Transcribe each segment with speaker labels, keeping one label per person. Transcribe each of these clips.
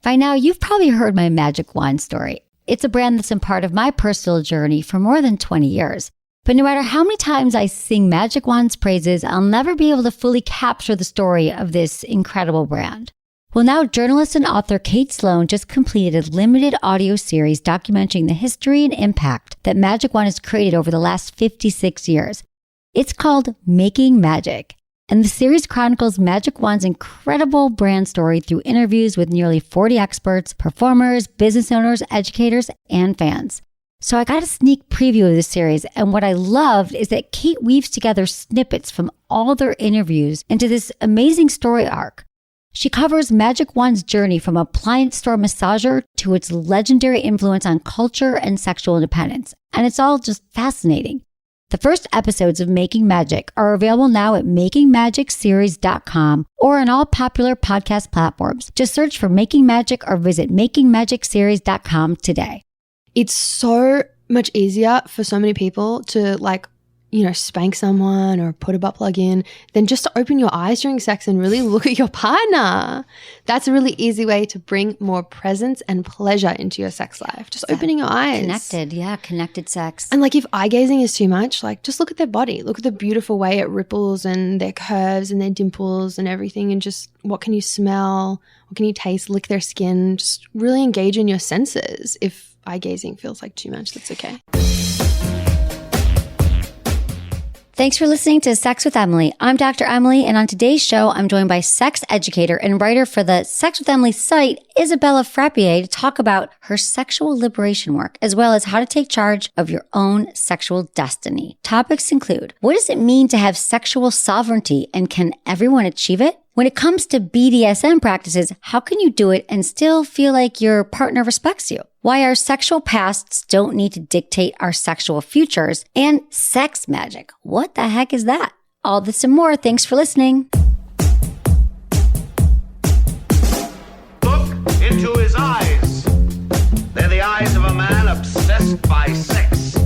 Speaker 1: By now, you've probably heard my Magic Wand story. It's a brand that's been part of my personal journey for more than 20 years. But no matter how many times I sing Magic Wand's praises, I'll never be able to fully capture the story of this incredible brand. Well, now journalist and author Kate Sloan just completed a limited audio series documenting the history and impact that Magic Wand has created over the last 56 years. It's called Making Magic. And the series chronicles Magic Wand's incredible brand story through interviews with nearly 40 experts, performers, business owners, educators, and fans. So I got a sneak preview of the series, and what I loved is that Kate weaves together snippets from all their interviews into this amazing story arc. She covers Magic Wand's journey from appliance store massager to its legendary influence on culture and sexual independence, and it's all just fascinating. The first episodes of Making Magic are available now at makingmagicseries.com or on all popular podcast platforms. Just search for Making Magic or visit makingmagicseries.com today.
Speaker 2: It's so much easier for so many people to spank someone or put a butt plug in than just to open your eyes during sex and really look at your partner. That's a really easy way to bring more presence and pleasure into your sex life. Just opening your eyes.
Speaker 1: Connected sex.
Speaker 2: And if eye gazing is too much, just look at their body. Look at the beautiful way it ripples and their curves and their dimples and everything, and just what can you smell? What can you taste? Lick their skin. Just really engage in your senses. If eye gazing feels like too much, that's okay.
Speaker 1: Thanks for listening to Sex with Emily. I'm Dr. Emily, and on today's show, I'm joined by sex educator and writer for the Sex with Emily site, Isabella Frappier, to talk about her sexual liberation work, as well as how to take charge of your own sexual destiny. Topics include, what does it mean to have sexual sovereignty, and can everyone achieve it? When it comes to BDSM practices, how can you do it and still feel like your partner respects you? Why our sexual pasts don't need to dictate our sexual futures, and sex magic. What the heck is that? All this and more. Thanks for listening.
Speaker 3: Look into his eyes. They're the eyes of a man obsessed by sex.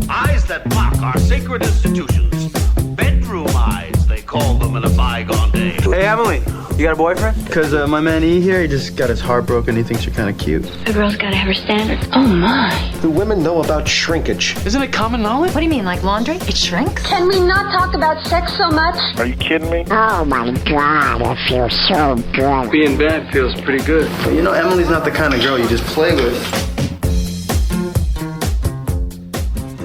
Speaker 3: Eyes that mock our sacred institutions. Bedroom eyes, they call them in a bygone day.
Speaker 4: Hey, Emily, you got a boyfriend? Because my man E here, he just got his heart broken. He thinks you're kind of cute.
Speaker 5: A girl's got to have her standards. Oh, my.
Speaker 6: Do women know about shrinkage?
Speaker 4: Isn't it common knowledge?
Speaker 5: What do you mean, like laundry? It shrinks?
Speaker 7: Can we not talk about sex so much?
Speaker 8: Are you kidding me?
Speaker 9: Oh, my God, it feels so good.
Speaker 4: Being bad feels pretty good. But you know, Emily's not the kind of girl you just play with.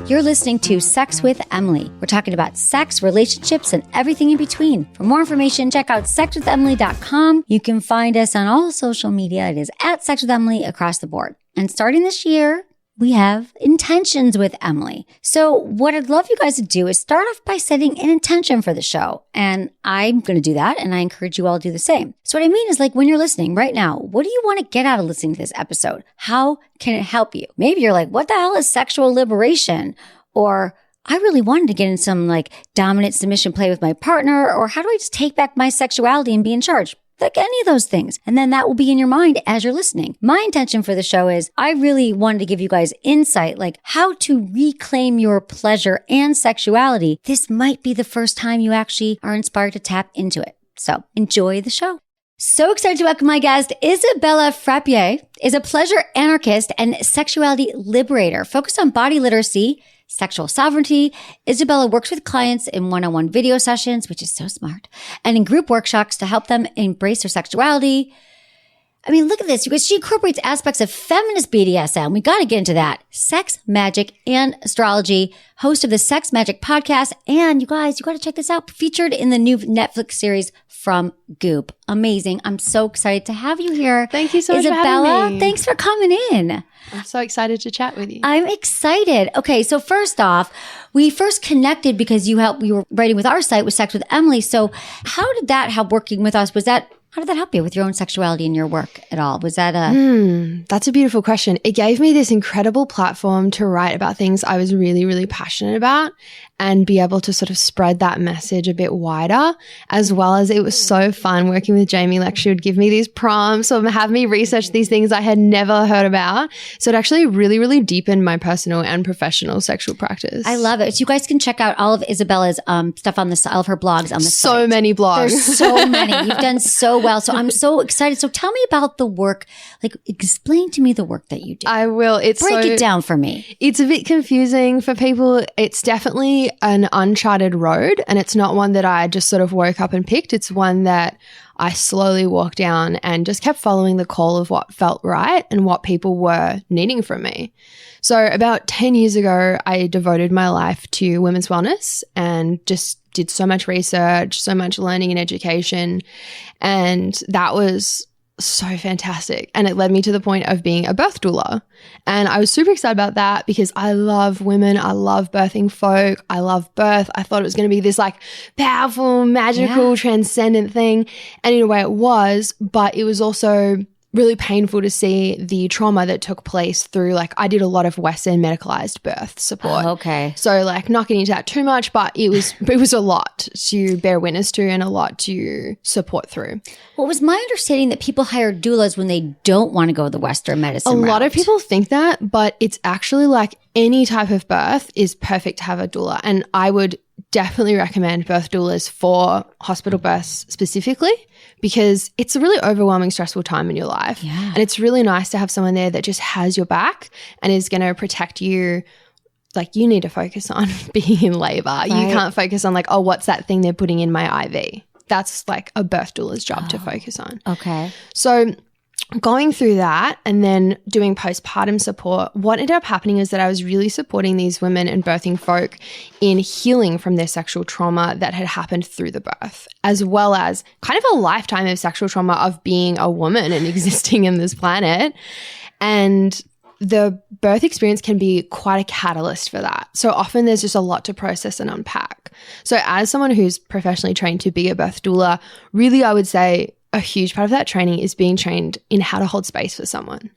Speaker 1: You're listening to Sex with Emily. We're talking about sex, relationships, and everything in between. For more information, check out sexwithemily.com. You can find us on all social media. It is at Sex with Emily across the board. And starting this year, we have intentions with Emily. So what I'd love you guys to do is start off by setting an intention for the show. And I'm going to do that, and I encourage you all to do the same. So what I mean is, when you're listening right now, what do you want to get out of listening to this episode? How can it help you? Maybe you're like, what the hell is sexual liberation? Or I really wanted to get in some dominant submission play with my partner, or how do I just take back my sexuality and be in charge? Any of those things. And then that will be in your mind as you're listening. My intention for the show is I really wanted to give you guys insight, how to reclaim your pleasure and sexuality. This might be the first time you actually are inspired to tap into it. So enjoy the show. So excited to welcome my guest. Isabella Frappier is a pleasure anarchist and sexuality liberator focused on body literacy, sexual sovereignty. Isabella works with clients in one-on-one video sessions, which is so smart, and in group workshops to help them embrace their sexuality. I mean, look at this, because she incorporates aspects of feminist BDSM. We got to get into that. Sex, magic, and astrology. Host of the Sex Magic podcast. And you guys, you got to check this out. Featured in the new Netflix series From Goop. Amazing. I'm so excited to have you here.
Speaker 2: Thank you so much
Speaker 1: Isabella,
Speaker 2: for having me.
Speaker 1: Thanks for coming in.
Speaker 2: I'm so excited to chat with you.
Speaker 1: I'm excited. Okay, so first off, we first connected because you were writing with our site with Sex with Emily. So how did that help working with us? How did that help you with your own sexuality and your work at all? Was that
Speaker 2: That's a beautiful question. It gave me this incredible platform to write about things I was really, really passionate about and be able to sort of spread that message a bit wider, as well as it was so fun working with Jamie. She would give me these prompts or have me research these things I had never heard about. So it actually really, really deepened my personal and professional sexual practice.
Speaker 1: I love it. So you guys can check out all of Isabella's stuff on all of her blogs on the site.
Speaker 2: So many blogs.
Speaker 1: There's so many. You've done so well. So I'm so excited. So tell me about the work. Like, explain to me the work that you do.
Speaker 2: I will.
Speaker 1: Break it down for me.
Speaker 2: It's a bit confusing for people. It's definitely an uncharted road, and it's not one that I just sort of woke up and picked. It's one that I slowly walked down and just kept following the call of what felt right and what people were needing from me. So about 10 years ago, I devoted my life to women's wellness and just did so much research, so much learning and education. And that was so fantastic. And it led me to the point of being a birth doula. And I was super excited about that because I love women. I love birthing folk. I love birth. I thought it was going to be this like powerful, magical, transcendent thing. And in a way it was, but it was also really painful to see the trauma that took place through, like, I did a lot of Western medicalized birth support.
Speaker 1: Oh, okay.
Speaker 2: So like not getting into that too much, but it was a lot to bear witness to and a lot to support through.
Speaker 1: Well, it was my understanding that people hire doulas when they don't want to go the Western medicine route.
Speaker 2: A lot of people think that, but it's actually like any type of birth is perfect to have a doula. And I would definitely recommend birth doulas for hospital births specifically because it's a really overwhelming, stressful time in your life.
Speaker 1: Yeah.
Speaker 2: And it's really nice to have someone there that just has your back and is going to protect you. Like, you need to focus on being in labor. Right. You can't focus on like, oh, what's that thing they're putting in my IV? That's like a birth doula's job to focus on.
Speaker 1: Okay.
Speaker 2: So going through that and then doing postpartum support, what ended up happening is that I was really supporting these women and birthing folk in healing from their sexual trauma that had happened through the birth, as well as kind of a lifetime of sexual trauma of being a woman and existing in this planet. And the birth experience can be quite a catalyst for that. So often there's just a lot to process and unpack. So as someone who's professionally trained to be a birth doula, really I would say a huge part of that training is being trained in how to hold space for someone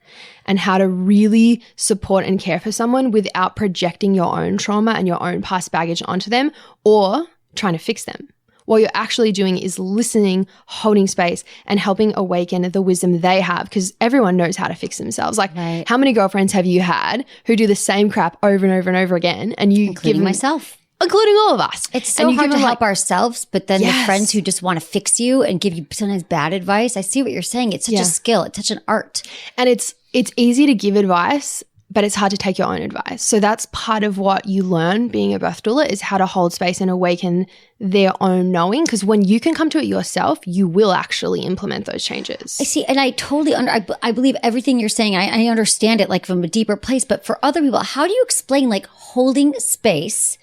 Speaker 2: and how to really support and care for someone without projecting your own trauma and your own past baggage onto them or trying to fix them. What you're actually doing is listening, holding space, and helping awaken the wisdom they have, because everyone knows how to fix themselves. Like, how many girlfriends have you had who do the same crap over and over and over again? And you
Speaker 1: Including myself.
Speaker 2: Including all of us.
Speaker 1: It's so hard to help ourselves, but then the friends who just want to fix you and give you sometimes bad advice. I see what you're saying. It's such a skill. It's such an art.
Speaker 2: And it's easy to give advice, but it's hard to take your own advice. So that's part of what you learn being a birth doula is how to hold space and awaken their own knowing. Because when you can come to it yourself, you will actually implement those changes.
Speaker 1: I see. And I totally I believe everything you're saying. I understand it like from a deeper place. But for other people, how do you explain like holding space?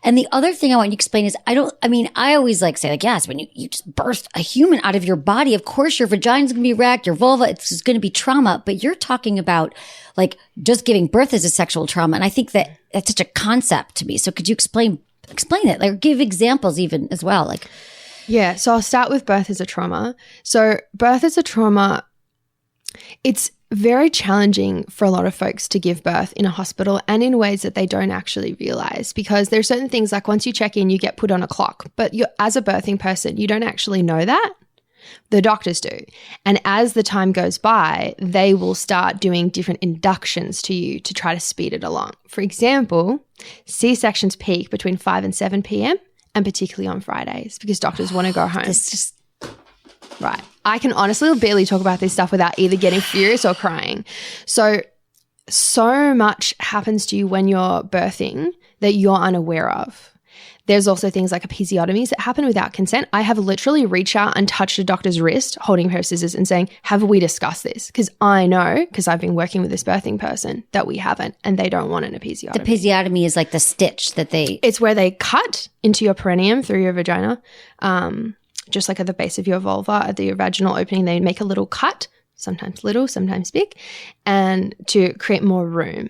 Speaker 1: And the other thing I want you to explain is I always like say like, yes, when you just birth a human out of your body, of course your vagina's going to be wrecked, your vulva, it's going to be trauma, but you're talking about like just giving birth as a sexual trauma. And I think that that's such a concept to me. So could you explain it? Like give examples even as well. Like,
Speaker 2: yeah. So I'll start with birth as a trauma. So birth as a trauma, it's very challenging for a lot of folks to give birth in a hospital and in ways that they don't actually realize, because there are certain things like once you check in, you get put on a clock, but as a birthing person, you don't actually know that. The doctors do. And as the time goes by, they will start doing different inductions to you to try to speed it along. For example, C-sections peak between 5 and 7 p.m. and particularly on Fridays because doctors want to go home. Right. I can honestly barely talk about this stuff without either getting furious or crying. So much happens to you when you're birthing that you're unaware of. There's also things like episiotomies that happen without consent. I have literally reached out and touched a doctor's wrist, holding a pair of scissors and saying, have we discussed this? Because I know, because I've been working with this birthing person, that we haven't and they don't want an episiotomy.
Speaker 1: The episiotomy is like the stitch that
Speaker 2: It's where they cut into your perineum through your vagina. Just like at the base of your vulva, at the vaginal opening, they make a little cut, sometimes little, sometimes big, and to create more room.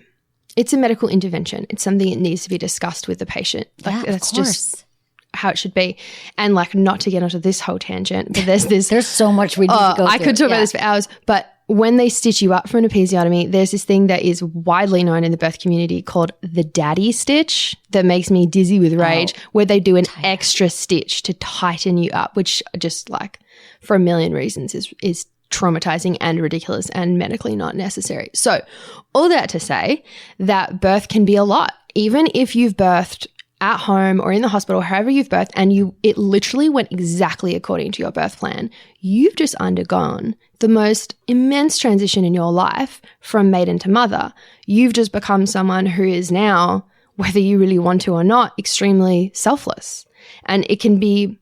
Speaker 2: It's a medical intervention. It's something that needs to be discussed with the patient. Like,
Speaker 1: yeah,
Speaker 2: that's just how it should be. And like, not to get onto this whole tangent, but there's this.
Speaker 1: There's so much we need to go through.
Speaker 2: I could talk about this for hours, but when they stitch you up for an episiotomy, there's this thing that is widely known in the birth community called the daddy stitch that makes me dizzy with rage, where they do an extra stitch to tighten you up, which just like for a million reasons is traumatizing and ridiculous and medically not necessary. So all that to say that birth can be a lot. Even if you've birthed at home or in the hospital, however you've birthed, and it literally went exactly according to your birth plan, you've just undergone the most immense transition in your life from maiden to mother. You've just become someone who is now, whether you really want to or not, extremely selfless. And it can be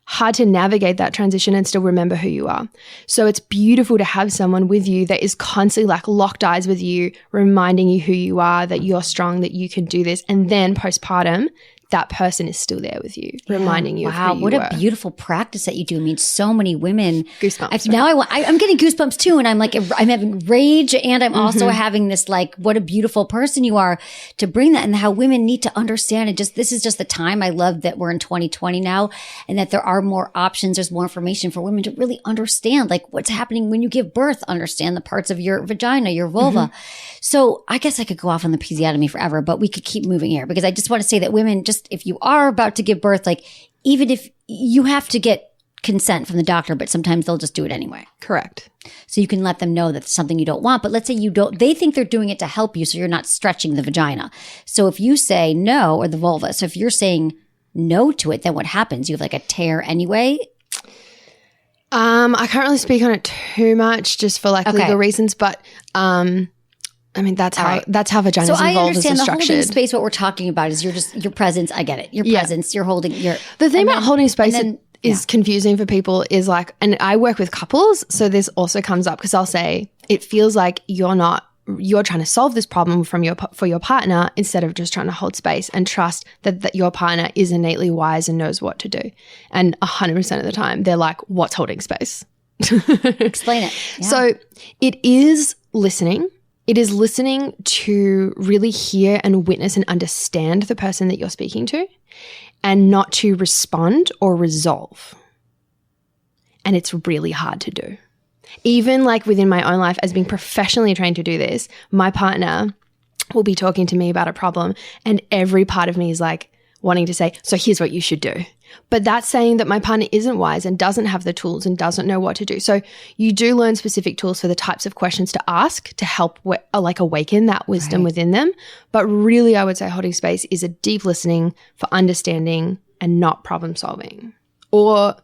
Speaker 2: hard to navigate that transition and still remember who you are. So it's beautiful to have someone with you that is constantly like locked eyes with you, reminding you who you are, that you're strong, that you can do this. And then postpartum, that person is still there with you, reminding you of who you
Speaker 1: what
Speaker 2: were.
Speaker 1: A beautiful practice that you do. I mean, so many women.
Speaker 2: Goosebumps.
Speaker 1: I'm getting goosebumps too. And I'm like, I'm having rage, and I'm also having this like, what a beautiful person you are to bring that, and how women need to understand it. This is just the time. I love that we're in 2020 now, and that there are more options. There's more information for women to really understand like what's happening when you give birth, understand the parts of your vagina, your vulva. So I guess I could go off on the episiotomy forever, but we could keep moving here, because I just want to say that women, just if you are about to give birth, like even if you have to get consent from the doctor, but sometimes they'll just do it anyway.
Speaker 2: Correct.
Speaker 1: So you can let them know that it's something you don't want. But let's say you don't, they think they're doing it to help you, so you're not stretching the vagina. So if you say no, or the vulva, so if you're saying no to it, then what happens? You have like a tear anyway?
Speaker 2: I can't really speak on it too much just for like legal reasons, but I mean, that's how vaginas
Speaker 1: so
Speaker 2: and vulvas are structured.
Speaker 1: I understand the holding space. What we're talking about is your presence. I get it. Your presence. You're holding your.
Speaker 2: The thing about holding space is confusing for people is like, and I work with couples, so this also comes up because I'll say it feels like you're trying to solve this problem for your partner instead of just trying to hold space and trust that your partner is innately wise and knows what to do. And 100% of the time, they're like, "What's holding space?"
Speaker 1: Explain it. Yeah.
Speaker 2: So it is listening. It is listening to really hear and witness and understand the person that you're speaking to, and not to respond or resolve. And it's really hard to do. Even like within my own life, as being professionally trained to do this, my partner will be talking to me about a problem, and every part of me is like wanting to say, so here's what you should do. But that's saying that my partner isn't wise and doesn't have the tools and doesn't know what to do. So you do learn specific tools for the types of questions to ask to help like awaken that wisdom within them. But really, I would say holding space is a deep listening for understanding and not problem solving or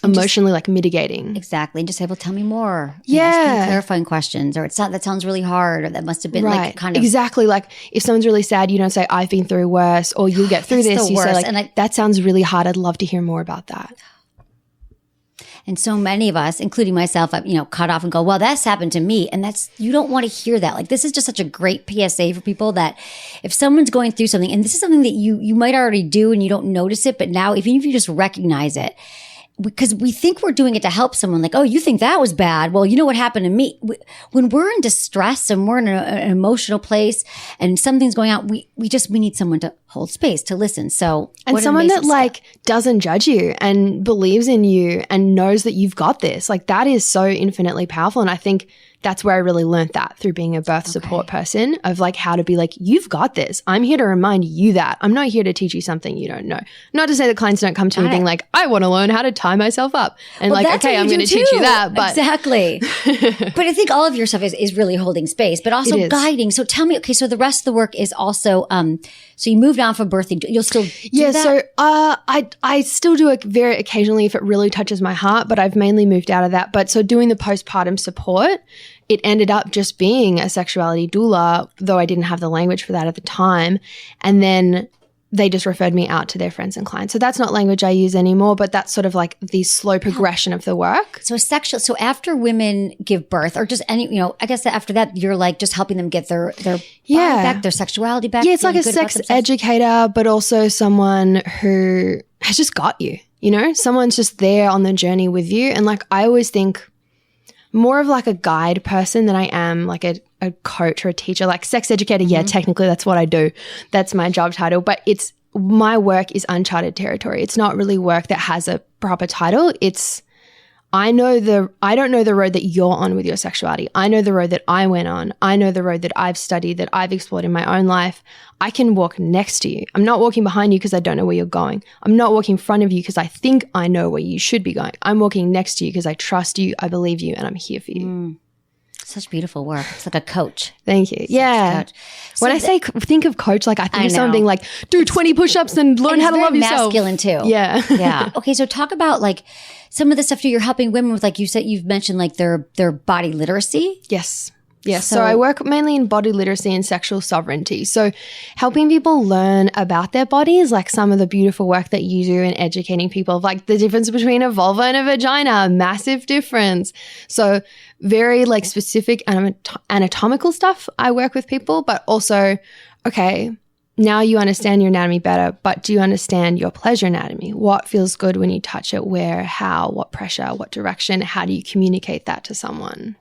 Speaker 2: emotionally like mitigating.
Speaker 1: Exactly. And just say, well, tell me more.
Speaker 2: Yeah.
Speaker 1: Clarifying questions, or that sounds really hard, or that must have been like kind of.
Speaker 2: Exactly. Like if someone's really sad, you don't say, I've been through worse, or you'll get through this. You say like, that sounds really hard. I'd love to hear more about that.
Speaker 1: And so many of us, including myself, cut off and go, well, that's happened to me. And you don't want to hear that. Like, this is just such a great PSA for people that if someone's going through something, and this is something that you might already do and you don't notice it, but now even if you just recognize it, because we think we're doing it to help someone, like, oh, you think that was bad. Well, you know what happened to me? When we're in distress and we're in an emotional place and something's going on, we need someone to hold space, to listen. So,
Speaker 2: and someone that like doesn't judge you and believes in you and knows that you've got this, like that is so infinitely powerful. And I think that's where I really learned that through being a birth support person, of like how to be like, you've got this. I'm here to remind you that. I'm not here to teach you something you don't know. Not to say that clients don't come to me being like, I want to learn how to tie myself up. And like, okay, I'm going to teach you that. But
Speaker 1: exactly. But I think all of your stuff is really holding space, but also guiding. So tell me, okay, so the rest of the work is also, so you moved on from birthing. You'll still do that?
Speaker 2: So I still do it very occasionally if it really touches my heart, but I've mainly moved out of that. But so doing the postpartum support, it ended up just being a sexuality doula, though I didn't have the language for that at the time. And then they just referred me out to their friends and clients. So that's not language I use anymore, but that's sort of like the slow progression of the work.
Speaker 1: So so after women give birth, or just any, I guess after that, you're like just helping them get their body back, their sexuality back.
Speaker 2: Yeah, it's like a sex educator, but also someone who has just got you, someone's just there on the journey with you. And like, I always think more of like a guide person than I am like a coach or a teacher. Like sex educator, yeah, technically that's what I do. That's my job title. But my work is uncharted territory. It's not really work that has a proper title. I don't know the road that you're on with your sexuality. I know the road that I went on. I know the road that I've studied, that I've explored in my own life. I can walk next to you. I'm not walking behind you because I don't know where you're going. I'm not walking in front of you because I think I know where you should be going. I'm walking next to you because I trust you, I believe you, and I'm here for you.
Speaker 1: Such beautiful work. It's like a coach.
Speaker 2: Thank you. Yeah.
Speaker 1: Coach.
Speaker 2: When I say think of coach, like I think of someone being like, do 20 push-ups and learn how to love yourself.
Speaker 1: Masculine too.
Speaker 2: Yeah.
Speaker 1: Yeah. Okay. So talk about like some of the stuff you're helping women with, like you said, you've mentioned like their body literacy.
Speaker 2: Yes. Yes. So I work mainly in body literacy and sexual sovereignty. So helping people learn about their bodies, like some of the beautiful work that you do in educating people of like the difference between a vulva and a vagina, massive difference. So very like specific anatomical stuff I work with people, but also, okay, now you understand your anatomy better, but do you understand your pleasure anatomy? What feels good when you touch it? Where, how, what pressure, what direction? How do you communicate that to someone?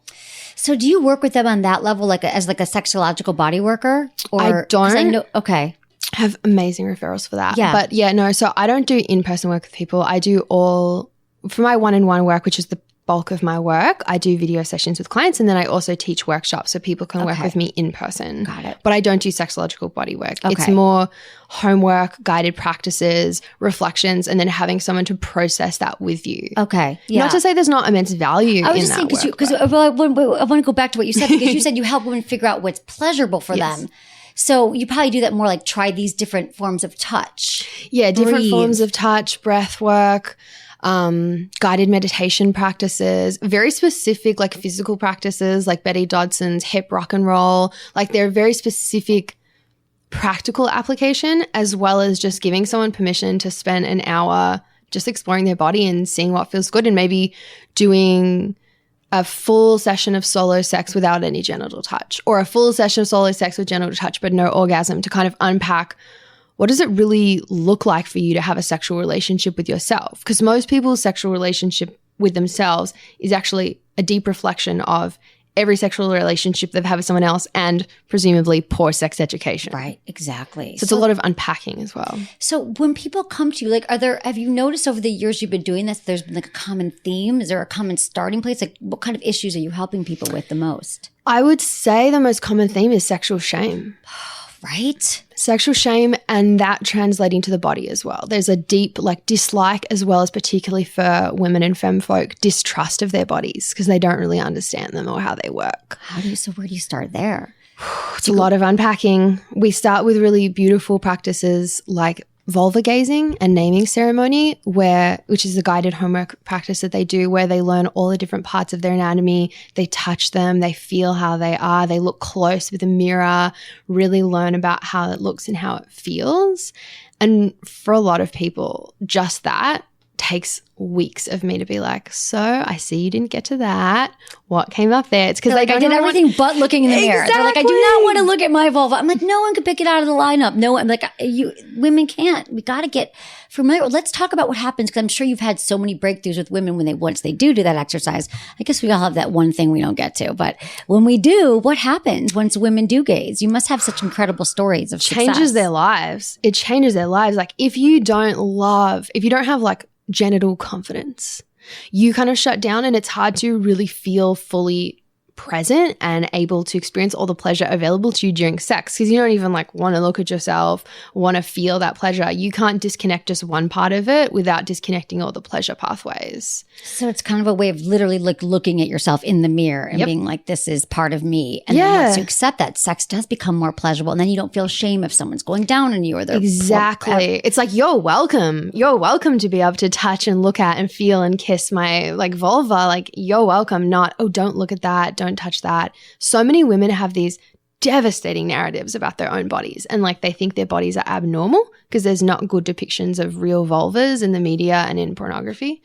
Speaker 1: So do you work with them on that level, like as like a sexological body worker? Or,
Speaker 2: I don't.
Speaker 1: Okay.
Speaker 2: I have amazing referrals for that.
Speaker 1: Yeah.
Speaker 2: But yeah, no, so I don't do in-person work with people. I do all, for my one-on-one work, which is the bulk of my work, I do video sessions with clients, and then I also teach workshops so people can work with me in person.
Speaker 1: Got it.
Speaker 2: But I don't do sexological body work.
Speaker 1: Okay.
Speaker 2: It's more homework, guided practices, reflections, and then having someone to process that with you.
Speaker 1: Okay. Yeah.
Speaker 2: Not to say there's not immense value
Speaker 1: I was
Speaker 2: in
Speaker 1: just
Speaker 2: that
Speaker 1: saying
Speaker 2: work.
Speaker 1: because I want to go back to what you said, because you said you help women figure out what's pleasurable for them. So you probably do that more like try these different forms of touch.
Speaker 2: Yeah, different
Speaker 1: Breathe.
Speaker 2: forms of touch, breath work, guided meditation practices, very specific like physical practices like Betty Dodson's hip rock and roll. Like they're very specific practical application, as well as just giving someone permission to spend an hour just exploring their body and seeing what feels good, and maybe doing a full session of solo sex without any genital touch, or a full session of solo sex with genital touch but no orgasm, to kind of unpack what does it really look like for you to have a sexual relationship with yourself? Because most people's sexual relationship with themselves is actually a deep reflection of every sexual relationship they've had with someone else, and presumably poor sex education.
Speaker 1: Right, exactly.
Speaker 2: So it's a lot of unpacking as well.
Speaker 1: So when people come to you, like, have you noticed over the years you've been doing this, there's been like a common theme? Is there a common starting place? Like, what kind of issues are you helping people with the most?
Speaker 2: I would say the most common theme is sexual shame.
Speaker 1: Right?
Speaker 2: Sexual shame, and that translating to the body as well. There's a deep like dislike, as well as particularly for women and femme folk, distrust of their bodies because they don't really understand them or how they work.
Speaker 1: So where do you start there?
Speaker 2: It's a lot of unpacking. We start with really beautiful practices like vulva gazing and naming ceremony, which is a guided homework practice that they do, where they learn all the different parts of their anatomy. They touch them, they feel how they are, they look close with a mirror, really learn about how it looks and how it feels. And for a lot of people, just that takes weeks of me to be like, so I see you didn't get to that. What came up there? It's because
Speaker 1: like, I did everything but looking in the mirror. They're like, I do not want to look at my vulva. I'm like, no one can pick it out of the lineup. No one, like, women can't. We got to get familiar. Let's talk about what happens, because I'm sure you've had so many breakthroughs with women once they do that exercise. I guess we all have that one thing we don't get to, but when we do, what happens once women do gaze? You must have such incredible stories of success.
Speaker 2: Changes their lives. It changes their lives. Like if you don't have like genital confidence, you kind of shut down, and it's hard to really feel fully present and able to experience all the pleasure available to you during sex, because you don't even like want to look at yourself, want to feel that pleasure. You can't disconnect just one part of it without disconnecting all the pleasure pathways.
Speaker 1: So it's kind of a way of literally like looking at yourself in the mirror and being like, this is part of me. And then once you accept that, sex does become more pleasurable, and then you don't feel shame if someone's going down on you or they're
Speaker 2: exactly. It's like, you're welcome to be able to touch and look at and feel and kiss my like vulva. Like you're welcome, not, oh, don't look at that, don't touch that. So many women have these devastating narratives about their own bodies, and like they think their bodies are abnormal because there's not good depictions of real vulvas in the media and in pornography.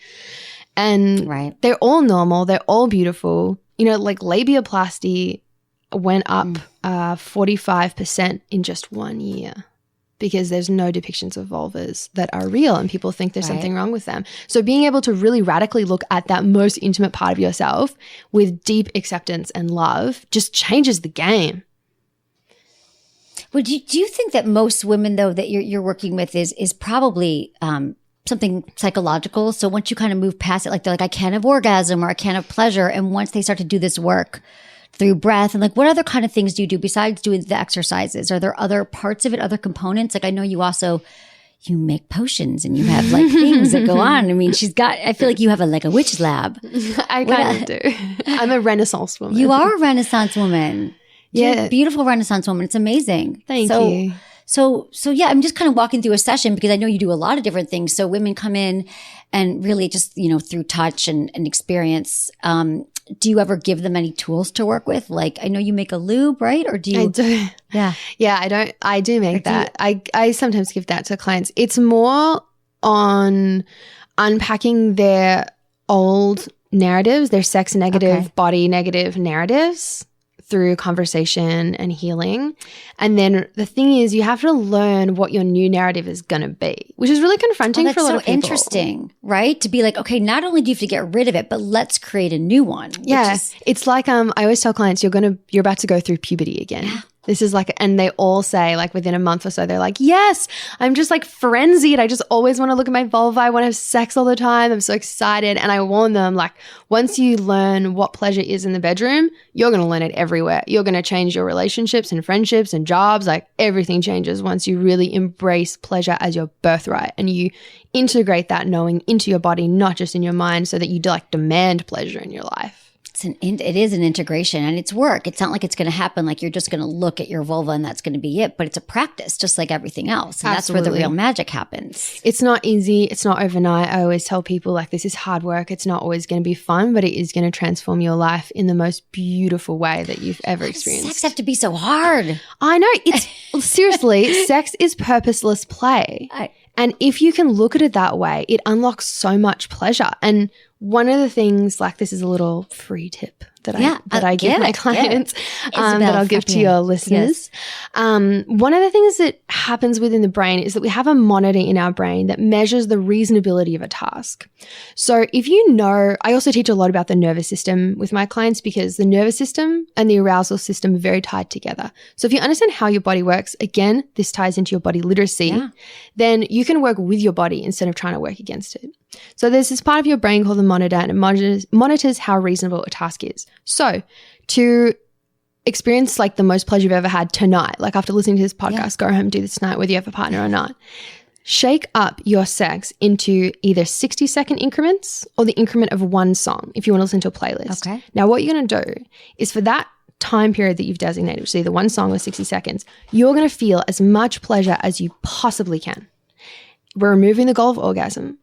Speaker 2: And they're all normal, they're all beautiful. You know, like labiaplasty went up 45% in just 1 year, because there's no depictions of vulvas that are real, and people think there's something wrong with them. So being able to really radically look at that most intimate part of yourself with deep acceptance and love just changes the game.
Speaker 1: Well, do you think that most women, though, that you're working with is probably something psychological? So once you kind of move past it, like they're like, I can't have orgasm or I can't have pleasure. And once they start to do this work through breath, and like, what other kind of things do you do besides doing the exercises? Are there other parts of it, other components? Like I know you you make potions and you have like things that go on. I mean, I feel like you have a witch lab.
Speaker 2: I kind of do. I'm a Renaissance woman.
Speaker 1: You are a Renaissance woman. You're
Speaker 2: Yeah.
Speaker 1: a beautiful Renaissance woman. It's amazing.
Speaker 2: Thank you.
Speaker 1: So yeah, I'm just kind of walking through a session because I know you do a lot of different things. So women come in and really just, through touch and experience, do you ever give them any tools to work with? Like, I know you make a lube, right? Or do you?
Speaker 2: I do.
Speaker 1: Yeah.
Speaker 2: Yeah, I do make that. I sometimes give that to clients. It's more on unpacking their old narratives, their sex negative, body negative narratives through conversation and healing. And then the thing is, you have to learn what your new narrative is going to be, which is really confronting for a lot of people.
Speaker 1: That's so interesting, right? To be like, okay, not only do you have to get rid of it, but let's create a new one.
Speaker 2: Yeah. It's like, I always tell clients, you're about to go through puberty again. Yeah. This is like, and they all say like within a month or so, they're like, yes, I'm just like frenzied. I just always want to look at my vulva. I want to have sex all the time. I'm so excited. And I warn them, like, once you learn what pleasure is in the bedroom, you're going to learn it everywhere. You're going to change your relationships and friendships and jobs. Like everything changes once you really embrace pleasure as your birthright and you integrate that knowing into your body, not just in your mind, so that you like demand pleasure in your life.
Speaker 1: It is an integration and it's work. It's not like it's going to happen like you're just going to look at your vulva and that's going to be it, but it's a practice just like everything else. And that's where the real magic happens.
Speaker 2: It's not easy. It's not overnight. I always tell people like this is hard work. It's not always going to be fun, but it is going to transform your life in the most beautiful way that you've ever experienced.
Speaker 1: Sex have to be so hard.
Speaker 2: I know. It's seriously, sex is purposeless play. And if you can look at it that way, it unlocks so much pleasure. And one of the things, like this is a little free tip that I give my clients, that I'll give to your listeners. Yes. One of the things that happens within the brain is that we have a monitor in our brain that measures the reasonability of a task. So if I also teach a lot about the nervous system with my clients because the nervous system and the arousal system are very tied together. So if you understand how your body works, again, this ties into your body literacy, then you can work with your body instead of trying to work against it. So there's this part of your brain called the monitor, and it monitors how reasonable a task is. So to experience like the most pleasure you've ever had tonight, like after listening to this podcast, go home and do this tonight, whether you have a partner or not, shake up your sex into either 60-second increments or the increment of one song if you want to listen to a playlist. Okay. Now what you're going to do is for that time period that you've designated, which is either one song or 60 seconds, you're going to feel as much pleasure as you possibly can. We're removing the goal of orgasm.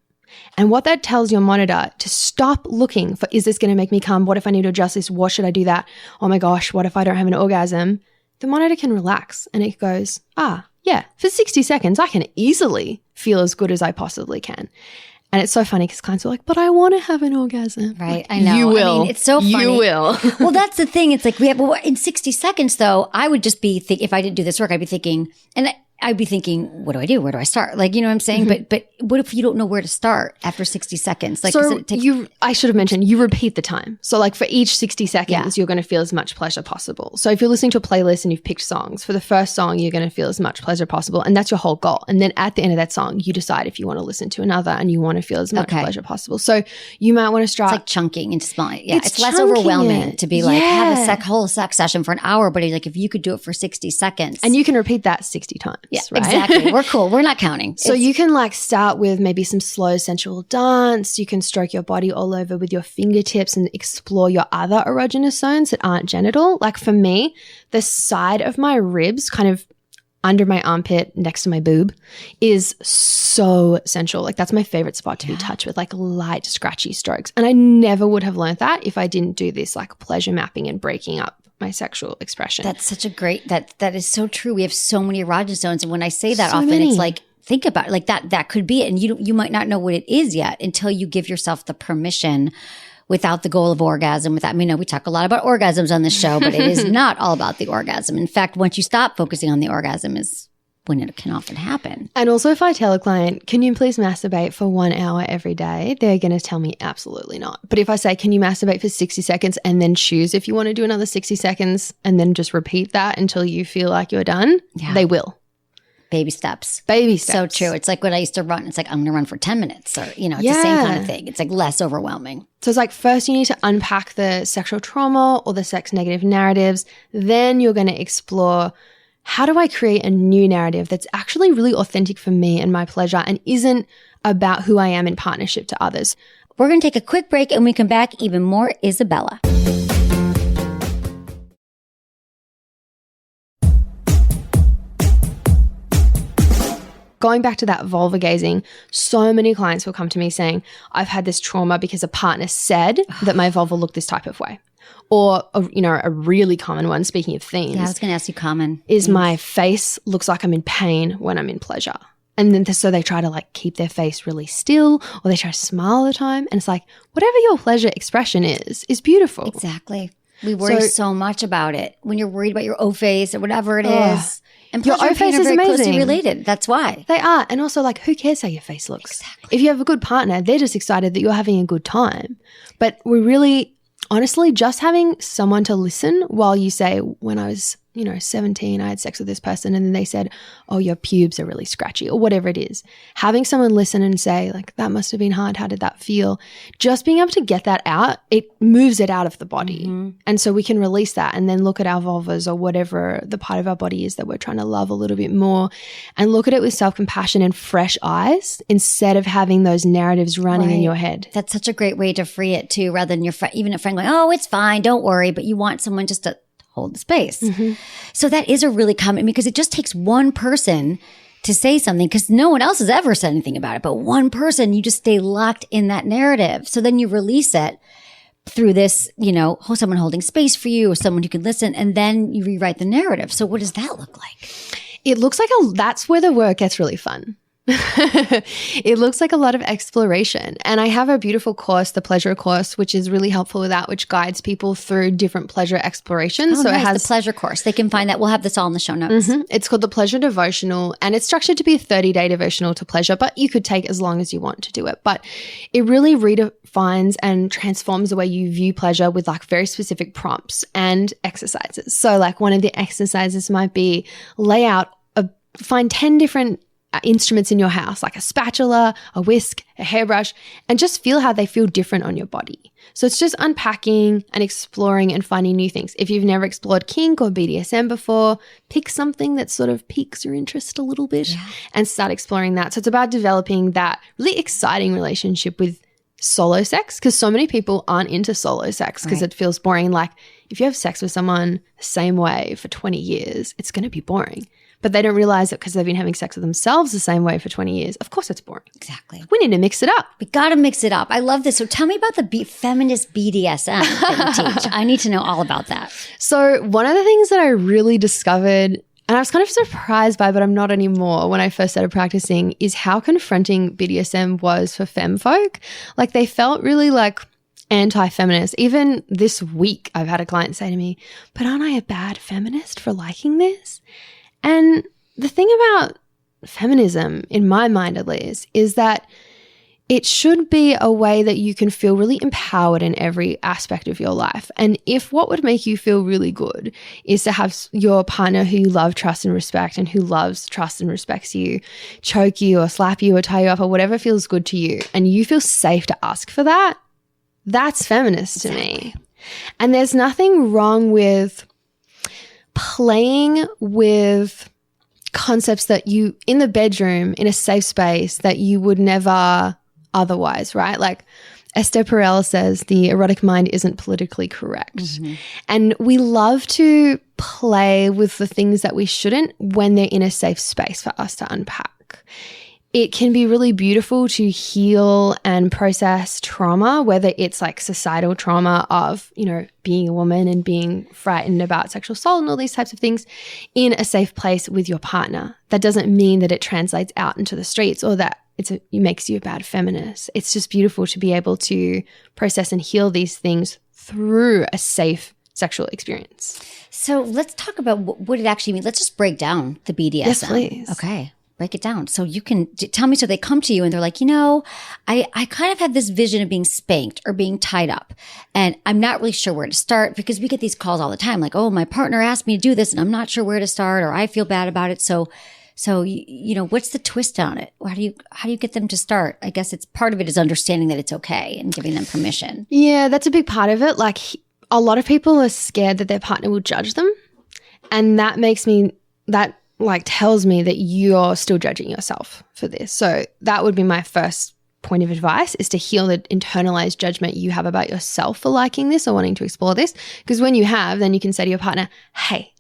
Speaker 2: And what that tells your monitor to stop looking for, is this going to make me come? What if I need to adjust this? What should I do that? Oh my gosh, what if I don't have an orgasm? The monitor can relax and it goes, yeah, for 60 seconds, I can easily feel as good as I possibly can. And it's so funny because clients are like, but I want to have an orgasm.
Speaker 1: Right. I know.
Speaker 2: You will.
Speaker 1: I mean, it's so funny.
Speaker 2: You will.
Speaker 1: Well, that's the thing. It's like in 60 seconds though, I would just be if I didn't do this work, I'd be thinking, I'd be thinking, what do I do? Where do I start? Like, you know what I'm saying? Mm-hmm. But what if you don't know where to start after 60 seconds? Like,
Speaker 2: so I should have mentioned, you repeat the time. So like for each 60 seconds, you're going to feel as much pleasure possible. So if you're listening to a playlist and you've picked songs, for the first song, you're going to feel as much pleasure possible. And that's your whole goal. And then at the end of that song, you decide if you want to listen to another and you want to feel as much pleasure possible. So you might want to start.
Speaker 1: It's like chunking into small. Yeah. It's less overwhelming to be like, have a whole sex session for an hour. But like, if you could do it for 60 seconds.
Speaker 2: And you can repeat that 60 times.
Speaker 1: Yeah,
Speaker 2: right?
Speaker 1: Exactly. We're cool. We're not counting.
Speaker 2: So you can like start with maybe some slow sensual dance. You can stroke your body all over with your fingertips and explore your other erogenous zones that aren't genital. Like for me, the side of my ribs, kind of under my armpit next to my boob, is so sensual. Like that's my favorite spot to be touched with, like light scratchy strokes. And I never would have learned that if I didn't do this like pleasure mapping and breaking up my sexual expression.
Speaker 1: That's such a great, that is so true. We have so many erogenous zones. And when I say that often, it's like, think about it, like that could be it. And you might not know what it is yet until you give yourself the permission without the goal of orgasm. We talk a lot about orgasms on this show, but it is not all about the orgasm. In fact, once you stop focusing on the orgasm is when it can often happen.
Speaker 2: And also if I tell a client, can you please masturbate for 1 hour every day? They're going to tell me absolutely not. But if I say, can you masturbate for 60 seconds and then choose if you want to do another 60 seconds and then just repeat that until you feel like you're done, they will.
Speaker 1: Baby steps.
Speaker 2: Baby steps.
Speaker 1: So true. It's like when I used to run. It's like, I'm going to run for 10 minutes or, it's the same kind of thing. It's like less overwhelming.
Speaker 2: So it's like first you need to unpack the sexual trauma or the sex negative narratives. Then you're going to explore how do I create a new narrative that's actually really authentic for me and my pleasure and isn't about who I am in partnership to others?
Speaker 1: We're going to take a quick break, and we come back even more Isabella.
Speaker 2: Going back to that vulva gazing, so many clients will come to me saying, I've had this trauma because a partner said that my vulva looked this type of way. Or, a really common one, speaking of themes.
Speaker 1: Yeah, I was going to ask you common.
Speaker 2: Is my face looks like I'm in pain when I'm in pleasure. And then so they try to like keep their face really still, or they try to smile all the time. And it's like, whatever your pleasure expression is beautiful.
Speaker 1: Exactly. We worry so much about it. When you're worried about your O face or whatever it is. And
Speaker 2: your
Speaker 1: pleasure
Speaker 2: O face
Speaker 1: are
Speaker 2: is
Speaker 1: very
Speaker 2: amazing.
Speaker 1: closely related. That's why.
Speaker 2: They are. And also, like, who cares how your face looks?
Speaker 1: Exactly.
Speaker 2: If you have a good partner, they're just excited that you're having a good time. But we really, honestly, just having someone to listen while you say, when I was 17, I had sex with this person, and then they said, oh, your pubes are really scratchy, or whatever it is. Having someone listen and say, like, that must have been hard. How did that feel? Just being able to get that out, it moves it out of the body. Mm-hmm. And so we can release that and then look at our vulvas or whatever the part of our body is that we're trying to love a little bit more, and look at it with self-compassion and fresh eyes instead of having those narratives running in your head.
Speaker 1: That's such a great way to free it too, rather than even a friend going, oh, it's fine, don't worry. But you want someone just to hold the space. Mm-hmm. So that is a really common, because it just takes one person to say something, because no one else has ever said anything about it. But one person, you just stay locked in that narrative. So then you release it through this, someone holding space for you, or someone who can listen, and then you rewrite the narrative. So what does that look like?
Speaker 2: It looks like that's where the work gets really fun. It looks like a lot of exploration. And I have a beautiful course, the pleasure course, which is really helpful with that, which guides people through different pleasure explorations.
Speaker 1: Oh, so nice. It has the pleasure course. They can find that. We'll have this all in the show notes.
Speaker 2: Mm-hmm. It's called the Pleasure Devotional, and it's structured to be a 30-day devotional to pleasure, but you could take as long as you want to do it. But it really redefines and transforms the way you view pleasure with like very specific prompts and exercises. So like one of the exercises might be find 10 different instruments in your house, like a spatula, a whisk, a hairbrush, and just feel how they feel different on your body. So it's just unpacking and exploring and finding new things. If you've never explored kink or BDSM before, pick something that sort of piques your interest a little bit and start exploring that. So it's about developing that really exciting relationship with solo sex, because so many people aren't into solo sex because it feels boring. Like if you have sex with someone the same way for 20 years, it's going to be boring. But they don't realize that because they've been having sex with themselves the same way for 20 years. Of course it's boring.
Speaker 1: Exactly.
Speaker 2: We need to mix it up.
Speaker 1: We got to mix it up. I love this. So tell me about the feminist BDSM that you teach. I need to know all about that.
Speaker 2: So one of the things that I really discovered, and I was kind of surprised by, but I'm not anymore when I first started practicing, is how confronting BDSM was for femme folk. Like they felt really like anti-feminist. Even this week I've had a client say to me, but aren't I a bad feminist for liking this? And the thing about feminism, in my mind at least, is that it should be a way that you can feel really empowered in every aspect of your life. And if what would make you feel really good is to have your partner who you love, trust and respect, and who loves, trusts and respects you, choke you or slap you or tie you up or whatever feels good to you, and you feel safe to ask for that, that's feminist to me. And there's nothing wrong with playing with concepts that you, in the bedroom, in a safe space, that you would never otherwise, right? Like Esther Perel says, the erotic mind isn't politically correct. Mm-hmm. And we love to play with the things that we shouldn't when they're in a safe space for us to unpack. It can be really beautiful to heal and process trauma, whether it's like societal trauma of, being a woman and being frightened about sexual assault and all these types of things, in a safe place with your partner. That doesn't mean that it translates out into the streets or that it makes you a bad feminist. It's just beautiful to be able to process and heal these things through a safe sexual experience.
Speaker 1: So let's talk about what it actually means. Let's just break down the BDSM.
Speaker 2: Yes, please.
Speaker 1: Okay. Break it down. So you can tell me, so they come to you and they're like, I kind of have this vision of being spanked or being tied up, and I'm not really sure where to start, because we get these calls all the time like, oh, my partner asked me to do this and I'm not sure where to start, or I feel bad about it. So what's the twist on it? How do you get them to start? I guess it's part of it is understanding that it's okay and giving them permission.
Speaker 2: Yeah, that's a big part of it. Like a lot of people are scared that their partner will judge them. And that makes me that like tells me that you're still judging yourself for this. So that would be my first point of advice, is to heal the internalized judgment you have about yourself for liking this or wanting to explore this. Because when you have, then you can say to your partner, hey,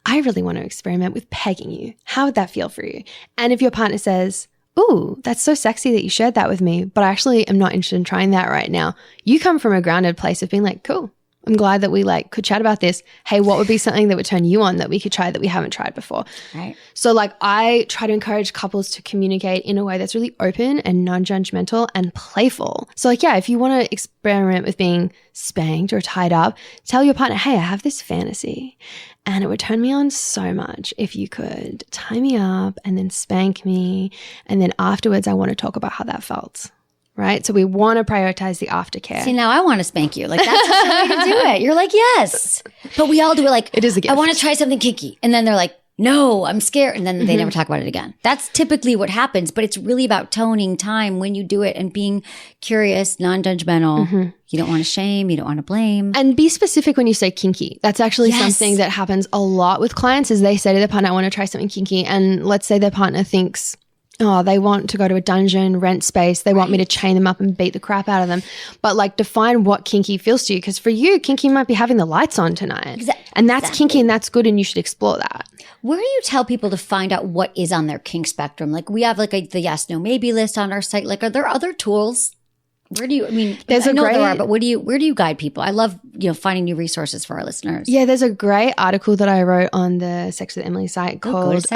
Speaker 2: I really want to experiment with pegging you. How would that feel for you? And if your partner says, ooh, that's so sexy that you shared that with me, but I actually am not interested in trying that right now. You come from a grounded place of being like, cool, I'm glad that we like could chat about this. Hey, what would be something that would turn you on that we could try that we haven't tried before?
Speaker 1: Right.
Speaker 2: So like I try to encourage couples to communicate in a way that's really open and non-judgmental and playful. So like, yeah, if you want to experiment with being spanked or tied up, tell your partner, hey, I have this fantasy and it would turn me on so much if you could tie me up and then spank me. And then afterwards, I want to talk about how that felt. Right? So we want to prioritize the aftercare.
Speaker 1: See, now I want to spank you. Like, that's just the way to do it. You're like, yes. But we all do it like,
Speaker 2: it is a gift.
Speaker 1: I want to try something kinky. And then they're like, no, I'm scared. And then they never talk about it again. That's typically what happens. But it's really about toning time when you do it and being curious, non-judgmental. You don't want to shame. You don't want to blame.
Speaker 2: And be specific when you say kinky. That's actually something that happens a lot with clients is they say to their partner, I want to try something kinky. And let's say their partner thinks, oh, they want to go to a dungeon, rent space. They want me to chain them up and beat the crap out of them. But like define what kinky feels to you. Because for you, kinky might be having the lights on tonight. And that's kinky and that's good and you should explore that.
Speaker 1: Where do you tell people to find out what is on their kink spectrum? Like we have like the yes, no, maybe list on our site. Like are there other tools? Where do you, I mean, I know there are, but where do you guide people? I love, finding new resources for our listeners.
Speaker 2: Yeah, there's a great article that I wrote on the Sex with Emily site called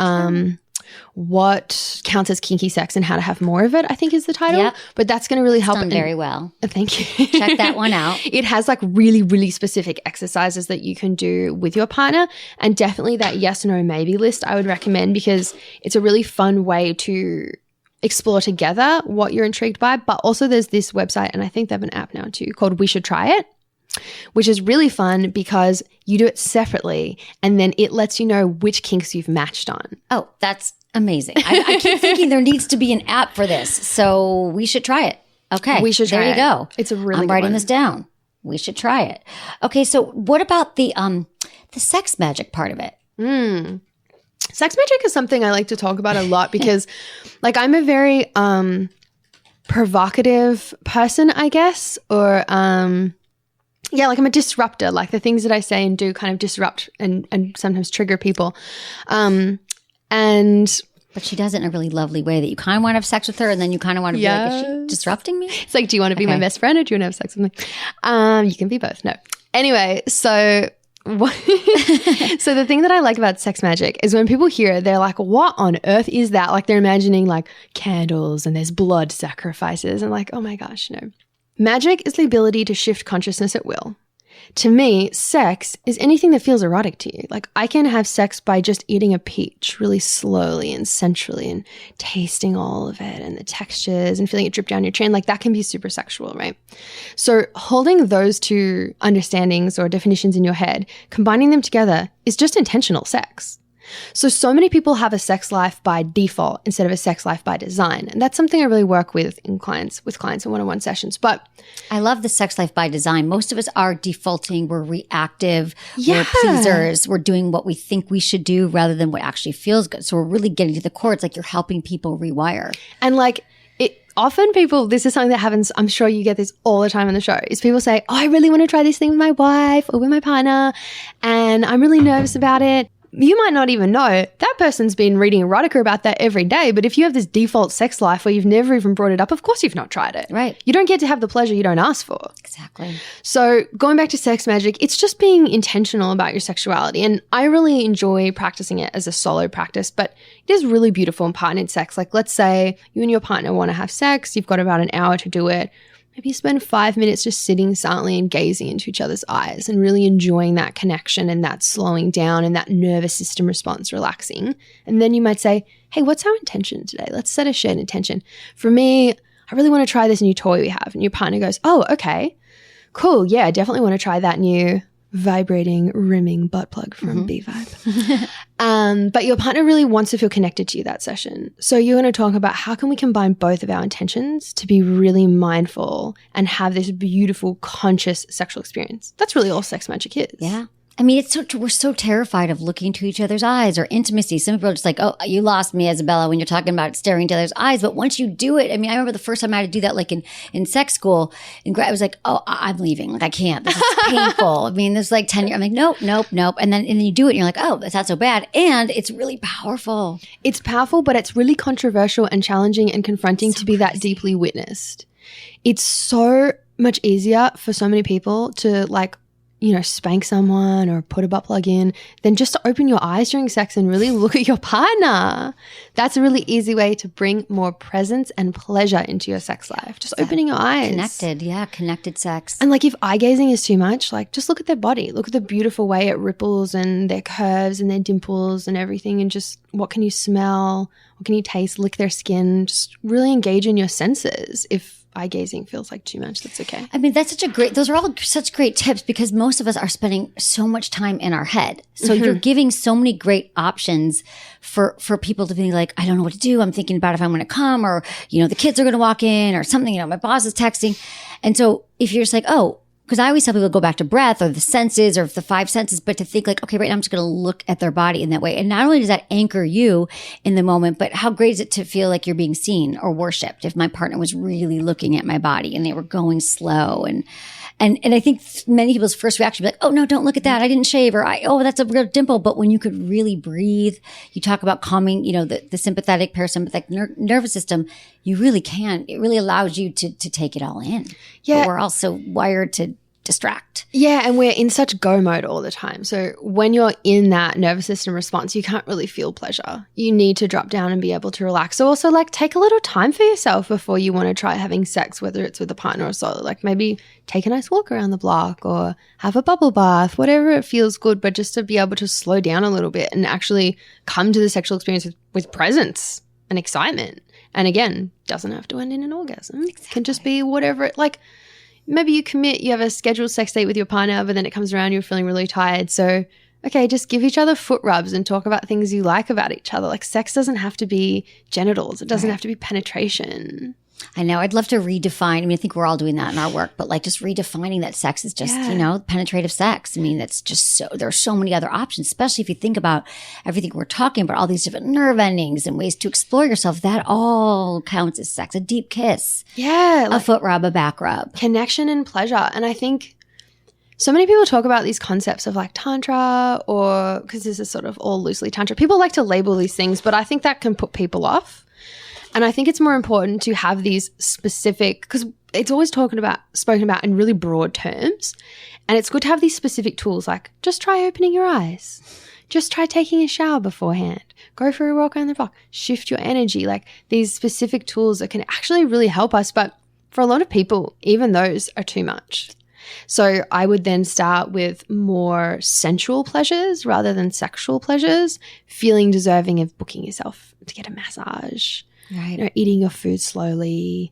Speaker 2: What Counts as Kinky Sex and How to Have More of It, I think is the title.
Speaker 1: Yep.
Speaker 2: But that's going to really help.
Speaker 1: Done very well.
Speaker 2: Thank you.
Speaker 1: Check that one out.
Speaker 2: It has like really, really specific exercises that you can do with your partner, and definitely that yes, no, maybe list I would recommend because it's a really fun way to explore together what you're intrigued by. But also there's this website, and I think they have an app now too, called We Should Try It, which is really fun because you do it separately and then it lets you know which kinks you've matched on.
Speaker 1: Oh, that's amazing. I keep thinking there needs to be an app for this. So we should try it. Okay.
Speaker 2: We should try it.
Speaker 1: There you go.
Speaker 2: It's a really
Speaker 1: I'm
Speaker 2: good
Speaker 1: writing
Speaker 2: one.
Speaker 1: this down. We should try it. Okay. So what about the sex magic part of it?
Speaker 2: Sex magic is something I like to talk about a lot because like I'm a very provocative person, I guess, or yeah, like I'm a disruptor. Like the things that I say and do kind of disrupt and sometimes trigger people.
Speaker 1: But she does it in a really lovely way that you kind of want to have sex with her and then you kind of want to be like, is she disrupting me?
Speaker 2: It's like, do you want to be my best friend or do you want to have sex with me? You can be both. No. Anyway, so so the thing that I like about sex magic is when people hear it, they're like, what on earth is that? Like they're imagining like candles and there's blood sacrifices and like, oh my gosh, no. Magic is the ability to shift consciousness at will. To me, sex is anything that feels erotic to you. Like I can have sex by just eating a peach really slowly and sensually and tasting all of it and the textures and feeling it drip down your chin. Like that can be super sexual, right? So holding those two understandings or definitions in your head, combining them together is just intentional sex. So many people have a sex life by default instead of a sex life by design. And that's something I really work with clients in one-on-one sessions. But
Speaker 1: I love the sex life by design. Most of us are defaulting. We're reactive. We're pleasers. We're doing what we think we should do rather than what actually feels good. So we're really getting to the core. It's like you're helping people rewire.
Speaker 2: And like often people, this is something that happens, I'm sure you get this all the time on the show, is people say, oh, I really want to try this thing with my wife or with my partner and I'm really nervous about it. You might not even know that person's been reading erotica about that every day. But if you have this default sex life where you've never even brought it up, of course you've not tried it.
Speaker 1: Right.
Speaker 2: You don't get to have the pleasure you don't ask for.
Speaker 1: Exactly.
Speaker 2: So going back to sex magic, it's just being intentional about your sexuality. And I really enjoy practicing it as a solo practice, but it is really beautiful in partnered sex. Like let's say you and your partner want to have sex. You've got about an hour to do it. Maybe you spend 5 minutes just sitting silently and gazing into each other's eyes and really enjoying that connection and that slowing down and that nervous system response relaxing. And then you might say, hey, what's our intention today? Let's set a shared intention. For me, I really want to try this new toy we have. And your partner goes, oh, okay, cool. Yeah, I definitely want to try that new vibrating, rimming butt plug from B-Vibe. But your partner really wants to feel connected to you that session. So you're going to talk about how can we combine both of our intentions to be really mindful and have this beautiful, conscious sexual experience. That's really all sex magic is.
Speaker 1: Yeah. I mean, we're so terrified of looking into each other's eyes or intimacy. Some people are just like, oh, you lost me, Isabella, when you're talking about staring into others' eyes. But once you do it, I mean, I remember the first time I had to do that, like in sex school, I was like, oh, I'm leaving. Like, I can't. This is painful. I mean, there's like 10 years. I'm like, nope. And then you do it and you're like, oh, that's not so bad. And it's really powerful.
Speaker 2: It's powerful, but it's really controversial and challenging and confronting to be that deeply witnessed. It's so much easier for so many people to like, you know, spank someone or put a butt plug in than just to open your eyes during sex and really look at your partner. That's a really easy way to bring more presence and pleasure into your sex life. Just opening your eyes.
Speaker 1: Connected sex.
Speaker 2: And like if eye gazing is too much, like just look at their body. Look at the beautiful way it ripples and their curves and their dimples and everything, and just what can you smell? What can you taste? Lick their skin. Just really engage in your senses. If eye gazing feels like too much, that's okay.
Speaker 1: I mean, those are all such great tips because most of us are spending so much time in our head. So you're giving so many great options for people to be like, I don't know what to do. I'm thinking about if I'm going to come, or, you know, the kids are going to walk in or something, you know, my boss is texting. And so if you're just like, oh, because I always tell people to go back to breath or the senses or the 5 senses, but to think like, okay, right now I'm just going to look at their body in that way. And not only does that anchor you in the moment, but how great is it to feel like you're being seen or worshiped if my partner was really looking at my body and they were going slow. And I think many people's first reaction would be like, oh, no, don't look at that. I didn't shave, or oh, that's a real dimple. But when you could really breathe, you talk about calming, you know, the sympathetic, parasympathetic nervous system, you really can. It really allows you to take it all in. Yeah. But we're also wired to distract.
Speaker 2: Yeah, and we're in such go mode all the time. So when you're in that nervous system response, you can't really feel pleasure. You need to drop down and be able to relax. So also like take a little time for yourself before you want to try having sex, whether it's with a partner or solo. Like maybe take a nice walk around the block or have a bubble bath, whatever it feels good, but just to be able to slow down a little bit and actually come to the sexual experience with presence and excitement. And again, doesn't have to end in an orgasm. Exactly. It can just be whatever it like. Maybe you commit, you have a scheduled sex date with your partner, but then it comes around, you're feeling really tired. So, okay, just give each other foot rubs and talk about things you like about each other. Like sex doesn't have to be genitals. It doesn't have to be penetration.
Speaker 1: I know. I'd love to redefine. I mean, I think we're all doing that in our work, but like just redefining that sex is just, you know, penetrative sex. I mean, that's just there are so many other options, especially if you think about everything we're talking about, all these different nerve endings and ways to explore yourself. That all counts as sex. A deep kiss.
Speaker 2: Yeah.
Speaker 1: Like a foot rub, a back rub.
Speaker 2: Connection and pleasure. And I think so many people talk about these concepts of like tantra, or because this is sort of all loosely tantra. People like to label these things, but I think that can put people off. And I think it's more important to have these specific, because it's always spoken about in really broad terms. And it's good to have these specific tools, like just try opening your eyes. Just try taking a shower beforehand. Go for a walk around the block. Shift your energy. Like these specific tools that can actually really help us. But for a lot of people, even those are too much. So I would then start with more sensual pleasures rather than sexual pleasures, feeling deserving of booking yourself to get a massage. Right. You know, eating your food slowly,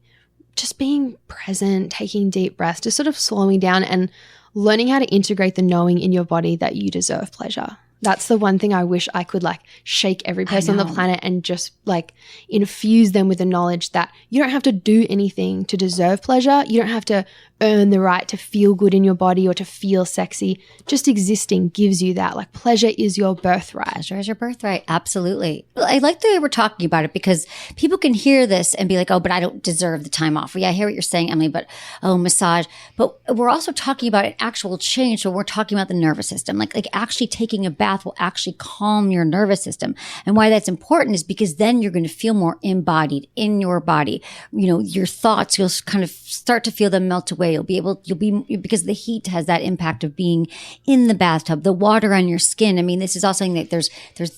Speaker 2: just being present, taking deep breaths, just sort of slowing down and learning how to integrate the knowing in your body that you deserve pleasure. That's the one thing I wish I could like shake every person on the planet and just like infuse them with the knowledge that you don't have to do anything to deserve pleasure. You don't have to earn the right to feel good in your body or to feel sexy. Just existing gives you that. Like pleasure is your birthright.
Speaker 1: Pleasure is your birthright. Absolutely. I like the way we're talking about it because people can hear this and be like, oh, but I don't deserve the time off. Well, yeah, I hear what you're saying, Emily, but oh, massage. But we're also talking about an actual change. So we're talking about the nervous system. Like actually taking a bath will actually calm your nervous system. And why that's important is because then you're going to feel more embodied in your body. You know, your thoughts, you'll kind of start to feel them melt away. You'll be because the heat has that impact of being in the bathtub, the water on your skin. I mean, this is also something that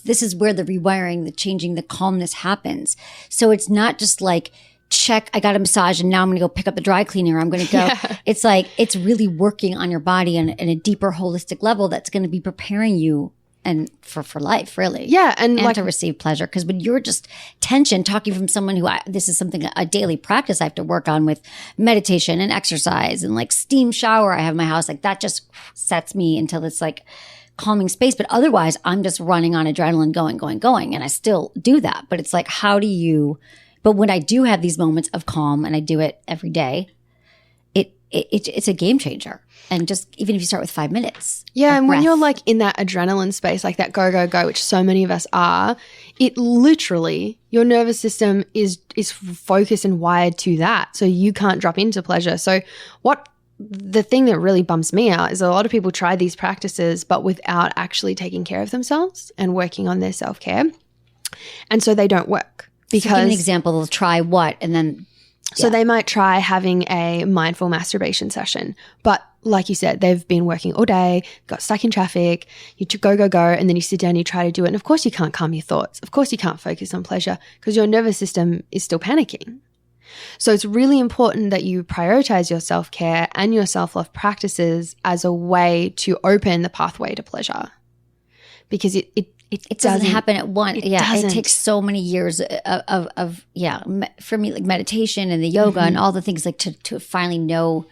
Speaker 1: this is where the rewiring, the changing, the calmness happens. So it's not just like, check, I got a massage and now I'm going to go pick up the dry cleaner. I'm going to go. Yeah. It's like, it's really working on your body on a deeper holistic level that's going to be preparing you and for life, really.
Speaker 2: Yeah. And like,
Speaker 1: to receive pleasure. Because when you're just tension, talking from someone who, this is something, a daily practice I have to work on with meditation and exercise and like steam shower I have in my house. Like that just sets me until it's like calming space. But otherwise, I'm just running on adrenaline going. And I still do that. But it's like, but when I do have these moments of calm and I do it every day, it's a game changer. And just even if you start with 5 minutes.
Speaker 2: Yeah, and when
Speaker 1: breath.
Speaker 2: you're like in that adrenaline space, like that go, go, go, which so many of us are, it literally, your nervous system is focused and wired to that. So you can't drop into pleasure. So the thing that really bums me out is a lot of people try these practices, but without actually taking care of themselves and working on their self-care. And so they don't work. Because,
Speaker 1: so give an example, they'll try what? And then.
Speaker 2: So they might try having a mindful masturbation session, but like you said, they've been working all day, got stuck in traffic, you go, go, go, and then you sit down and you try to do it. And of course you can't calm your thoughts. Of course you can't focus on pleasure because your nervous system is still panicking. So it's really important that you prioritize your self-care and your self-love practices as a way to open the pathway to pleasure. Because it
Speaker 1: doesn't happen at once.
Speaker 2: Doesn't.
Speaker 1: It takes so many years of for me, like meditation and the yoga and all the things like to finally know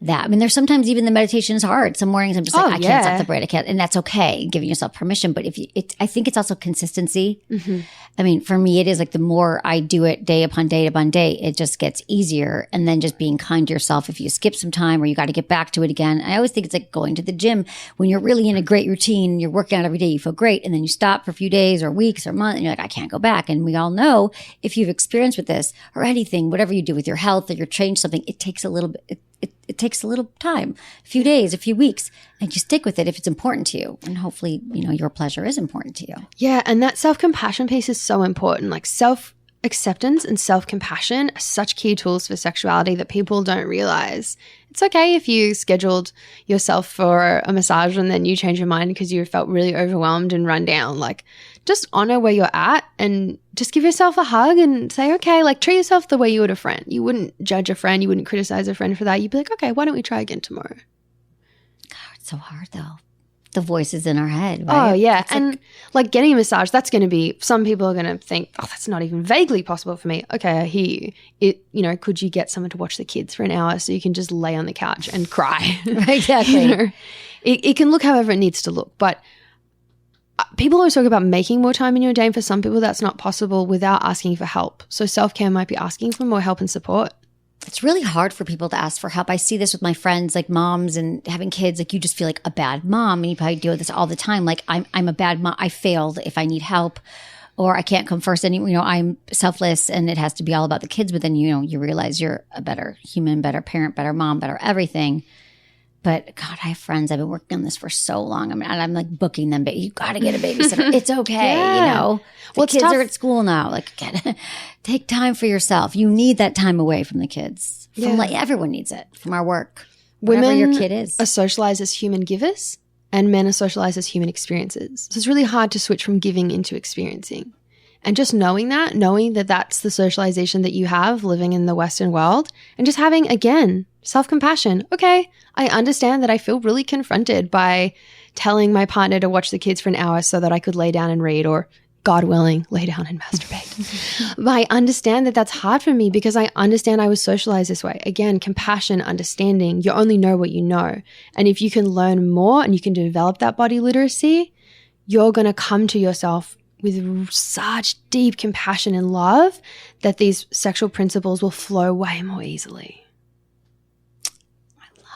Speaker 1: that. I mean, there's sometimes even the meditation is hard. Some mornings I'm just like, I can't stop the brain. I can't, and that's okay. Giving yourself permission. But I think it's also consistency. Mm-hmm. I mean, for me, it is like the more I do it day upon day upon day, it just gets easier. And then just being kind to yourself. If you skip some time or you got to get back to it again. I always think it's like going to the gym when you're really in a great routine, you're working out every day, you feel great. And then you stop for a few days or weeks or months and you're like, I can't go back. And we all know if you've experienced with this or anything, whatever you do with your health or you change something, it takes a little bit, it takes a little time, a few days, a few weeks, and you stick with it if it's important to you. And hopefully, your pleasure is important to you.
Speaker 2: Yeah. And that self-compassion piece is so important. Like self-acceptance and self-compassion are such key tools for sexuality that people don't realize. It's okay if you scheduled yourself for a massage and then you change your mind because you felt really overwhelmed and run down. Like just honor where you're at and just give yourself a hug and say, okay, like treat yourself the way you would a friend. You wouldn't judge a friend. You wouldn't criticize a friend for that. You'd be like, okay, why don't we try again tomorrow?
Speaker 1: God, it's so hard though. The voices in our head, right?
Speaker 2: Oh, yeah. It's and like getting a massage, that's going to be, some people are going to think, oh, that's not even vaguely possible for me. Okay, I hear you. Could you get someone to watch the kids for an hour so you can just lay on the couch and cry?
Speaker 1: Exactly.
Speaker 2: It can look however it needs to look. But people always talk about making more time in your day. And for some people, that's not possible without asking for help. So self-care might be asking for more help and support.
Speaker 1: It's really hard for people to ask for help. I see this with my friends, like moms and having kids. Like you just feel like a bad mom, and you probably deal with this all the time. Like I'm a bad mom. I failed if I need help, or I can't come first. And I'm selfless, and it has to be all about the kids. But then you realize you're a better human, better parent, better mom, better everything. But God, I have friends. I've been working on this for so long. I mean, I'm like booking them, but you got to get a babysitter. It's okay, The kids are at school now. Like, take time for yourself. You need that time away from the kids. Everyone needs it from our work. Whatever your kid is.
Speaker 2: Are socialized as human givers, and men are socialized as human experiencers. So it's really hard to switch from giving into experiencing. And just knowing that that's the socialization that you have living in the Western world, and just having, again, self-compassion. Okay, I understand that I feel really confronted by telling my partner to watch the kids for an hour so that I could lay down and read, or God willing, lay down and masturbate. But I understand that that's hard for me because I understand I was socialized this way. Again, compassion, understanding, you only know what you know. And if you can learn more and you can develop that body literacy, you're going to come to yourself with such deep compassion and love that these sexual principles will flow way more easily.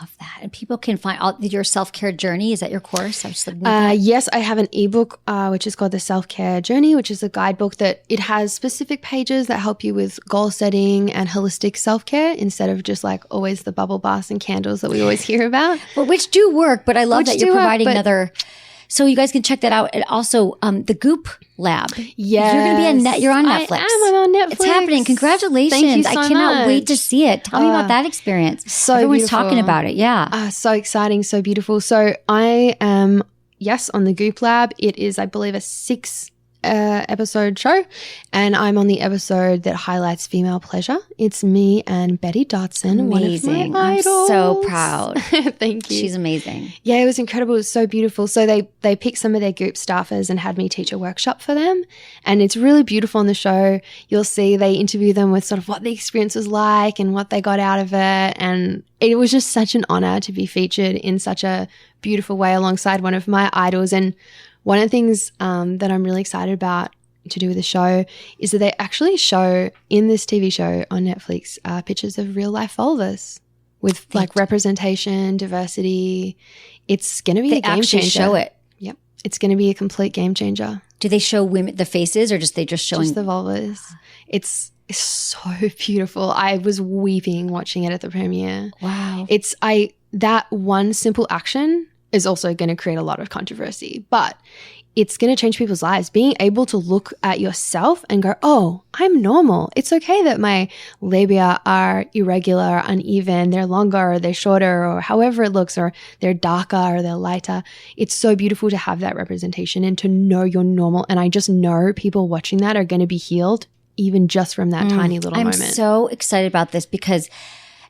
Speaker 1: Love that. And people can find your self-care journey. Is that your course?
Speaker 2: Yes, I have an ebook which is called The Self-Care Journey, which is a guidebook that it has specific pages that help you with goal setting and holistic self-care instead of just like always the bubble baths and candles that we always hear about.
Speaker 1: Well, which do work, but I love that you're providing another. So you guys can check that out. And also the Goop Lab.
Speaker 2: Yes.
Speaker 1: You're going to be you're on Netflix.
Speaker 2: I'm on Netflix.
Speaker 1: It's happening. Congratulations.
Speaker 2: Thank you so
Speaker 1: I cannot
Speaker 2: much.
Speaker 1: wait to see it. Tell me about that experience.
Speaker 2: So
Speaker 1: everyone's
Speaker 2: beautiful.
Speaker 1: talking about it. Yeah.
Speaker 2: So exciting. So beautiful. So I am, on the Goop Lab. It is, I believe, a 6 episode show, and I'm on the episode that highlights female pleasure. It's me and Betty Dotson,
Speaker 1: amazing.
Speaker 2: One of my idols.
Speaker 1: I'm so proud.
Speaker 2: Thank you.
Speaker 1: She's amazing.
Speaker 2: Yeah, it was incredible. It was so beautiful. So they picked some of their Goop staffers and had me teach a workshop for them, and it's really beautiful on the show. You'll see they interview them with sort of what the experience was like and what they got out of it, and it was just such an honor to be featured in such a beautiful way alongside one of my idols. And one of the things that I'm really excited about to do with the show is that they actually show in this TV show on Netflix pictures of real life vulvas. with like representation, diversity. It's going to be a game changer. They actually
Speaker 1: show it.
Speaker 2: Yep. It's going to be a complete game changer.
Speaker 1: Do they show women the faces or they just showing?
Speaker 2: Just the vulvas. It's so beautiful. I was weeping watching it at the premiere.
Speaker 1: Wow.
Speaker 2: That one simple action is also going to create a lot of controversy, but it's going to change people's lives. Being able to look at yourself and go, oh, I'm normal. It's okay that my labia are irregular, uneven, they're longer or they're shorter or however it looks, or they're darker or they're lighter. It's so beautiful to have that representation and to know you're normal. And I just know people watching that are going to be healed even just from that tiny little moment.
Speaker 1: I'm so excited about this because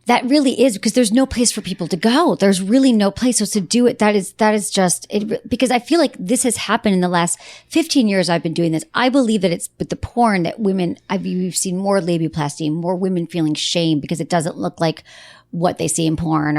Speaker 1: that really is, because there's no place for people to go. There's really no place. So to do it, that is just it, because I feel like this has happened in the last 15 years I've been doing this. I believe that it's with the porn that we've seen more labiaplasty, more women feeling shame because it doesn't look like what they see in porn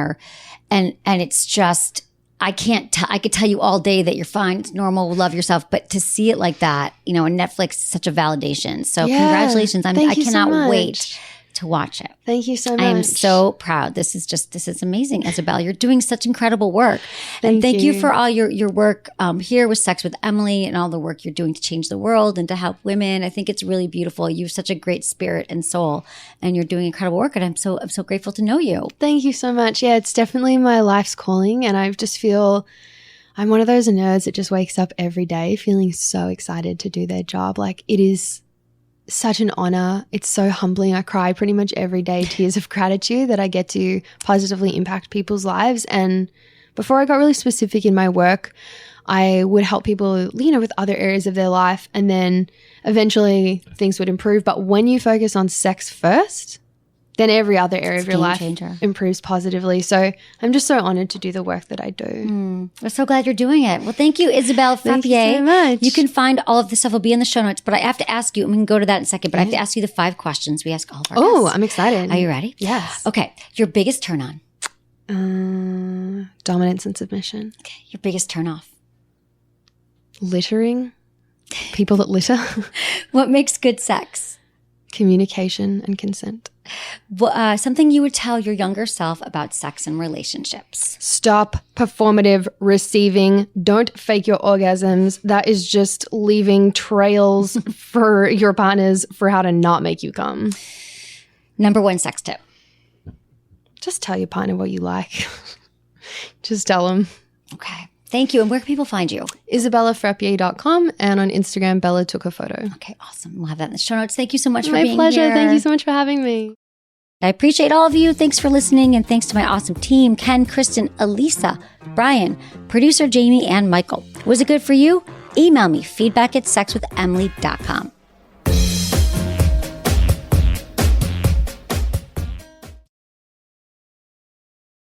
Speaker 1: and it's just, I could tell you all day that you're fine, it's normal, love yourself, but to see it like that, and Netflix is such a validation. So congratulations. I cannot wait to watch it.
Speaker 2: Thank you so much.
Speaker 1: I am so proud. This is amazing, Isabella. You're doing such incredible work. And thank you for all your work here with Sex with Emily and all the work you're doing to change the world and to help women. I think it's really beautiful. You have such a great spirit and soul, and you're doing incredible work. And I'm so grateful to know you.
Speaker 2: Thank you so much. Yeah, it's definitely my life's calling, and I just feel I'm one of those nerds that just wakes up every day feeling so excited to do their job. Like, it is such an honor. It's so humbling. I cry pretty much every day, tears of gratitude that I get to positively impact people's lives. And before I got really specific in my work, I would help people, with other areas of their life, and then eventually things would improve. But when you focus on sex first, then every other area of your life improves positively. So I'm just so honored to do the work that I do.
Speaker 1: We're so glad you're doing it. Well, thank you, Isabella Frappier.
Speaker 2: Thank you so much.
Speaker 1: You can find all of this stuff will be in the show notes, but I have to ask you, and we can go to that in a second, but I have to ask you the 5 questions we ask all of our guests.
Speaker 2: Oh, I'm excited.
Speaker 1: Are you ready?
Speaker 2: Yes.
Speaker 1: Okay. Your biggest turn on?
Speaker 2: Dominance and submission.
Speaker 1: Okay. Your biggest turn off?
Speaker 2: Littering. People that litter.
Speaker 1: What makes good sex?
Speaker 2: Communication and consent.
Speaker 1: Something you would tell your younger self about sex and relationships?
Speaker 2: Stop performative receiving. Don't fake your orgasms. That is just leaving trails for your partners for how to not make you come.
Speaker 1: Number 1 sex tip?
Speaker 2: Just tell your partner what you like. Just tell them.
Speaker 1: Okay. Thank you. And where can people find you?
Speaker 2: IsabellaFrappier.com, and on Instagram, Bella took a photo.
Speaker 1: Okay, awesome. We'll have that in the show notes. Thank you so much for being here.
Speaker 2: My pleasure. Thank you so much for having me.
Speaker 1: I appreciate all of you. Thanks for listening, and thanks to my awesome team, Ken, Kristen, Elisa, Brian, producer Jamie, and Michael. Was it good for you? Email me, feedback@sexwithemily.com.